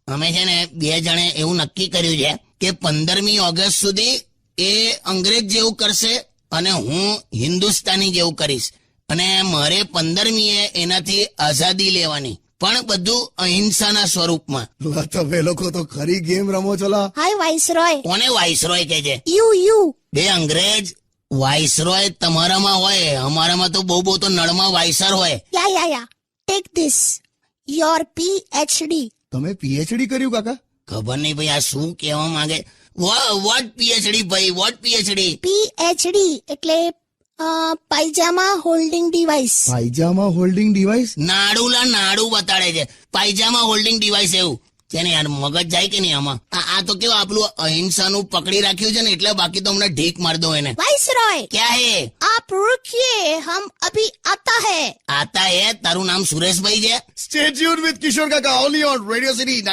અમે છે ને 2 જણે એવું નક્કી કર્યું છે કે 15મી ઓગસ્ટ સુધી એ અંગ્રેજ જેવું કરશે અને હું હિન્દુસ્તાની જેવું કરીશ, અને મારે 15મીએ એનાથી આઝાદી લેવાની, પણ બધું અહિંસાના સ્વરૂપમાં. તમે લોકો તો ખરી ગેમ રમો છો લા. હાય વાઇસરોય. કોને વાઇસરોય કહે છે? યુ બે અંગ્રેજ વાઇસરોય તમારામાં હોય, અમારામાં તો બહુ તો નળમાં વાઇસર હોય. યા ટેક ધીસ યોર PhD. તમે પીએચડી કર્યું કાકા? ખબર નહીં ભાઈ આ શું કહેવા માંગે. વોટ પીએચડી ભાઈ, વોટ પીએચડી? PhD એટલે પાયજામા હોલ્ડિંગ ડિવાઇસ. પાયજામા હોલ્ડિંગ ડિવાઇસ? નાડું બતાડે છે, પાયજામા હોલ્ડિંગ ડિવાઇસ. એવું છે ને યાર, મગજ જાય કે નહીં આમાં? આ તો કેવું આપણું અહિંસાનું પકડી રાખ્યું છે ને, એટલે બાકી તો હમણાં ઢીક માર દો એને. વાઇસરોય ક્યાં હે? આપ रुकिए, हम अभी आता है. આતા હે? તારું નામ સુરેશભાઈ છે? સ્ટે ટ્યુન્ડ વિથ કિશોર કાકા, ઓનલી ઓન રેડિયો સિટી